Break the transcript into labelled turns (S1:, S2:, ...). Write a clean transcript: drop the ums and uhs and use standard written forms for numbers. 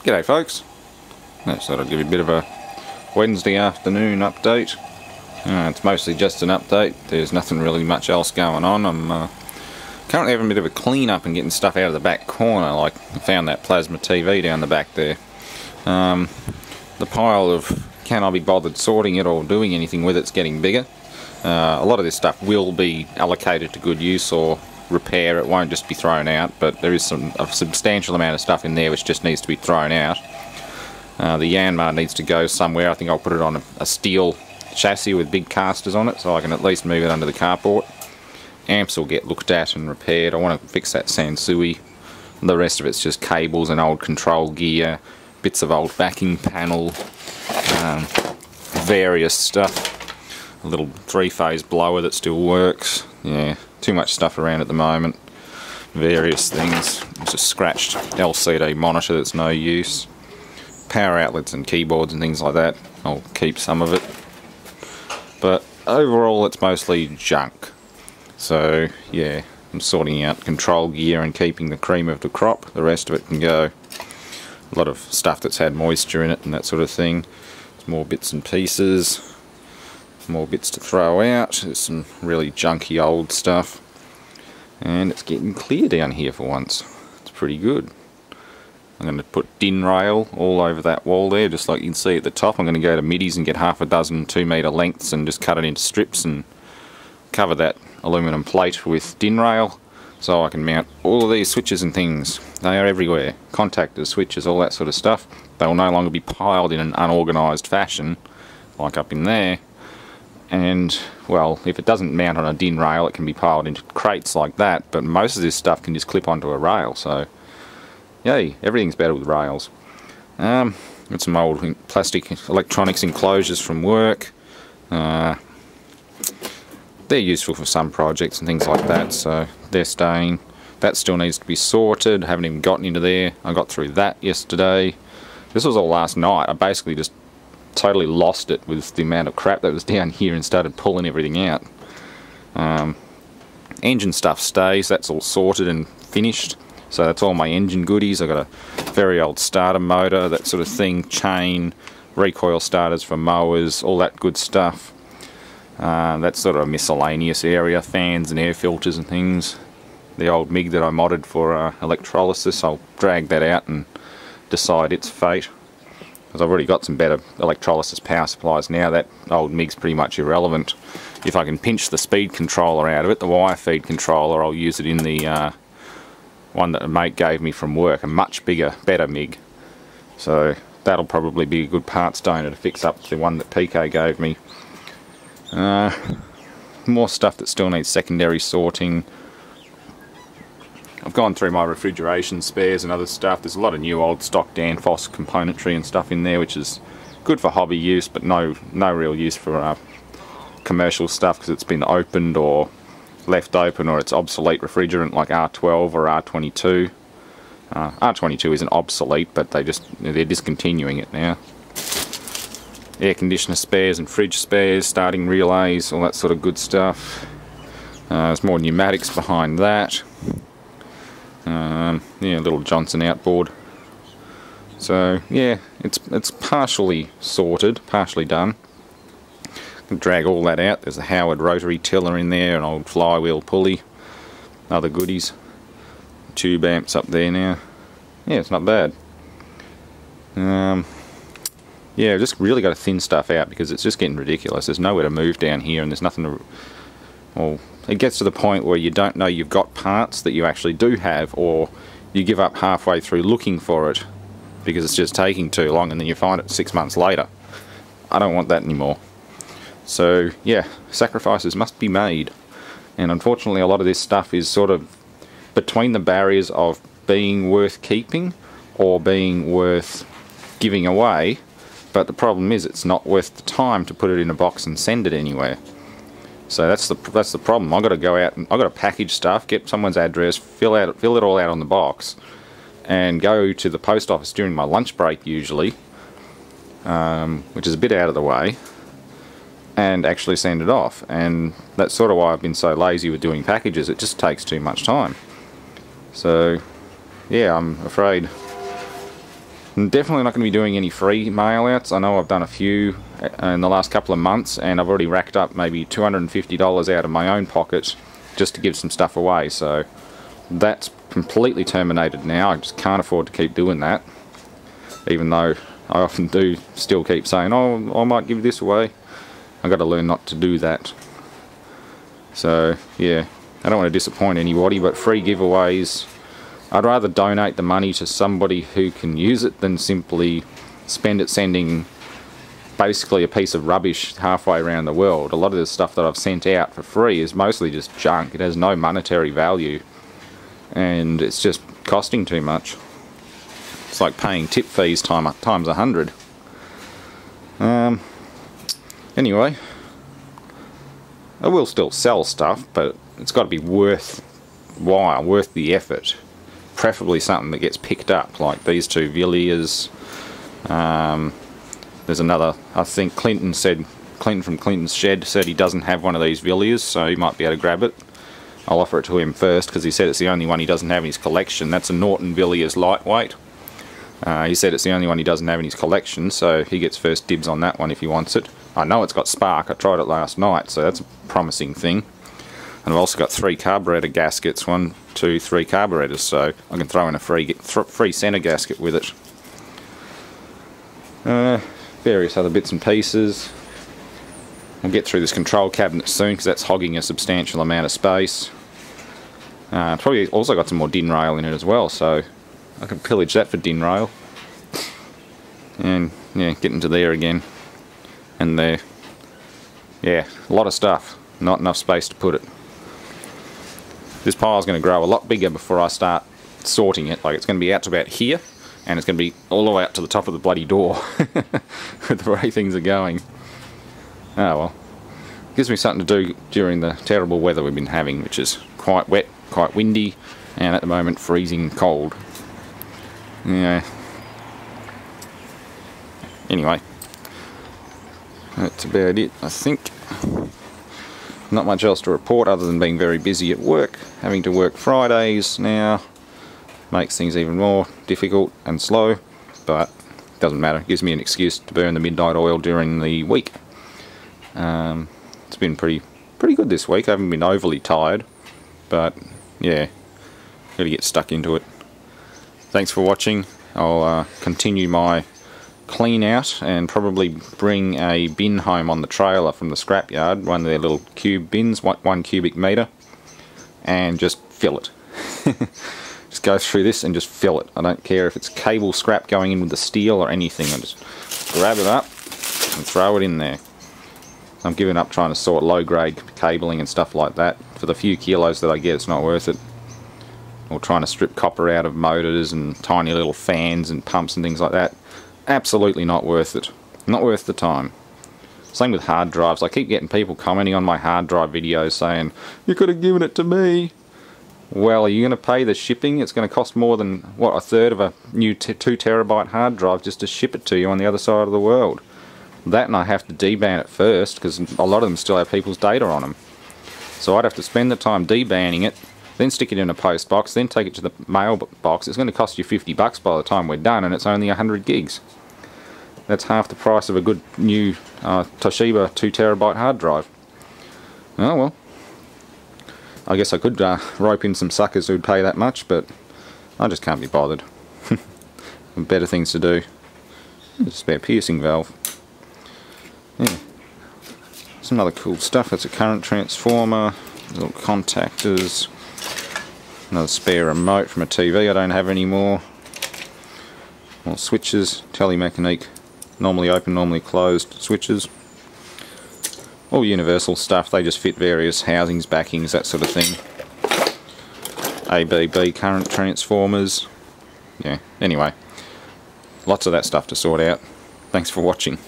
S1: G'day folks. I thought I'd give you a bit of a Wednesday afternoon update. It's mostly just an update. There's nothing really much else going on. I'm currently having a bit of a clean up and getting stuff out of the back corner. Like I found that plasma TV down the back there. The pile of can I be bothered sorting it or doing anything with it's getting bigger. A lot of this stuff will be allocated to good use or repair. It won't just be thrown out, but there is a substantial amount of stuff in there which just needs to be thrown out. The Yanmar needs to go somewhere. I think I'll put it on a steel chassis with big casters on it so I can at least move it under the carport. Amps will get looked at and repaired. I want to fix that Sansui. The rest of it's just cables and old control gear, bits of old backing panel, various stuff. A little 3-phase blower that still works. Yeah, too much stuff around at the moment. Various things. It's a scratched LCD monitor that's no use. Power outlets and keyboards and things like that. I'll keep some of it. But overall it's mostly junk. So yeah, I'm sorting out control gear and keeping the cream of the crop. The rest of it can go. A lot of stuff that's had moisture in it and that sort of thing. There's more bits and pieces. More bits to throw out. There's some really junky old stuff. And it's getting clear down here for once. It's pretty good. I'm going to put DIN rail all over that wall there, just like you can see at the top. I'm going to go to middies and get half a dozen 2-metre lengths and just cut it into strips and cover that aluminium plate with DIN rail so I can mount all of these switches and things. They are everywhere. Contactors, switches, all that sort of stuff. They will no longer be piled in an unorganised fashion like up in there. And, well, if it doesn't mount on a DIN rail, it can be piled into crates like that, but most of this stuff can just clip onto a rail, so yay, everything's better with rails. Got some old plastic electronics enclosures from work. They're useful for some projects and things like that, so they're staying. That still needs to be sorted. Haven't even gotten into there. I got through that yesterday. This was all last night. I basically just totally lost it with the amount of crap that was down here and started pulling everything out. Engine stuff stays. That's all sorted and finished. So that's all my engine goodies. I've got a very old starter motor, that sort of thing, chain, recoil starters for mowers, all that good stuff. That's sort of a miscellaneous area, fans and air filters and things. The old MIG that I modded for electrolysis, I'll drag that out and decide its fate. Because I've already got some better electrolysis power supplies now. That old MIG's pretty much irrelevant. If I can pinch the speed controller out of it, the wire feed controller, I'll use it in the one that a mate gave me from work, a much bigger, better MIG. So that'll probably be a good parts donor to fix up the one that PK gave me. More stuff that still needs secondary sorting. I've gone through my refrigeration spares and other stuff. There's a lot of new old stock Danfoss componentry and stuff in there, which is good for hobby use, but no real use for commercial stuff because it's been opened or left open, or it's obsolete refrigerant like R12 or R22. R22 isn't obsolete, but they're discontinuing it now. Air conditioner spares and fridge spares, starting relays, all that sort of good stuff. There's more pneumatics behind that. Yeah, a little Johnson outboard. So yeah, it's partially sorted, partially done. Can drag all that out. There's a Howard rotary tiller in there, an old flywheel pulley, other goodies. Tube amps up there now. Yeah, it's not bad. Yeah, just really got to thin stuff out because it's just getting ridiculous. There's nowhere to move down here, and there's nothing to... Well, it gets to the point where you don't know you've got parts that you actually do have, or you give up halfway through looking for it because it's just taking too long, and then you find it 6 months later. I don't want that anymore. So yeah, sacrifices must be made, and unfortunately a lot of this stuff is sort of between the barriers of being worth keeping or being worth giving away, but the problem is it's not worth the time to put it in a box and send it anywhere. So that's the problem. I've got to go out and I've got to package stuff, get someone's address, fill it all out on the box, and go to the post office during my lunch break usually, which is a bit out of the way, and actually send it off. And that's sort of why I've been so lazy with doing packages. It just takes too much time. So yeah, I'm afraid I'm definitely not going to be doing any free mail outs. I know I've done a few in the last couple of months, and I've already racked up maybe $250 out of my own pocket just to give some stuff away, so that's completely terminated now. I just can't afford to keep doing that, even though I often do still keep saying, oh, I might give this away. I've got to learn not to do that. So yeah, I don't want to disappoint anybody, but free giveaways, I'd rather donate the money to somebody who can use it than simply spend it sending basically a piece of rubbish halfway around the world. A lot of the stuff that I've sent out for free is mostly just junk. It has no monetary value, and it's just costing too much. It's like paying tip fees times 100. Anyway, I will still sell stuff, but it's got to be worthwhile, worth the effort. Preferably something that gets picked up, like these two Villiers. There's another, I think Clinton from Clinton's Shed said he doesn't have one of these Villiers, so he might be able to grab it. I'll offer it to him first, because he said it's the only one he doesn't have in his collection. That's a Norton Villiers lightweight. He said it's the only one he doesn't have in his collection, so he gets first dibs on that one if he wants it. I know it's got spark, I tried it last night, so that's a promising thing. And I've also got 3 carburetor gaskets, 1, 2, 3 carburetors, so I can throw in a free centre gasket with it. Various other bits and pieces. We'll get through this control cabinet soon, because that's hogging a substantial amount of space. Probably also got some more DIN rail in it as well, so I can pillage that for DIN rail. And yeah, get into there again. And there. Yeah, a lot of stuff. Not enough space to put it. This pile's going to grow a lot bigger before I start sorting it. Like, it's going to be out to about here, and it's going to be all the way up to the top of the bloody door with the way things are going. Oh well. Gives me something to do during the terrible weather we've been having, which is quite wet, quite windy, and at the moment freezing cold. Yeah. Anyway, that's about it, I think. Not much else to report other than being very busy at work. Having to work Fridays now makes things even more difficult and slow, but doesn't matter. It gives me an excuse to burn the midnight oil during the week. It's been pretty good this week. I haven't been overly tired, but yeah, gotta get stuck into it. Thanks for watching. I'll continue my clean out and probably bring a bin home on the trailer from the scrapyard, one of their little cube bins, 1 cubic metre, and just fill it. Just go through this and just fill it. I don't care if it's cable scrap going in with the steel or anything. I just grab it up and throw it in there. I'm giving up trying to sort low grade cabling and stuff like that. For the few kilos that I get, it's not worth it. Or trying to strip copper out of motors and tiny little fans and pumps and things like that. Absolutely not worth it. Not worth the time. Same with hard drives. I keep getting people commenting on my hard drive videos saying, you could have given it to me. Well, are you going to pay the shipping? It's going to cost more than, what, a third of a new 2 terabyte hard drive just to ship it to you on the other side of the world. That, and I have to deban it first, because a lot of them still have people's data on them. So I'd have to spend the time debanning it, then stick it in a post box, then take it to the mail box. It's going to cost you $50 by the time we're done, and it's only 100 gigs. That's half the price of a good new Toshiba 2 terabyte hard drive. Oh well. I guess I could rope in some suckers who'd pay that much, but I just can't be bothered. Better things to do. It's a spare piercing valve. Yeah. Some other cool stuff. That's a current transformer, little contactors, another spare remote from a TV I don't have anymore. More switches, Telemechanique, normally open, normally closed switches. All universal stuff, they just fit various housings, backings, that sort of thing. ABB current transformers. Yeah, anyway, lots of that stuff to sort out. Thanks for watching.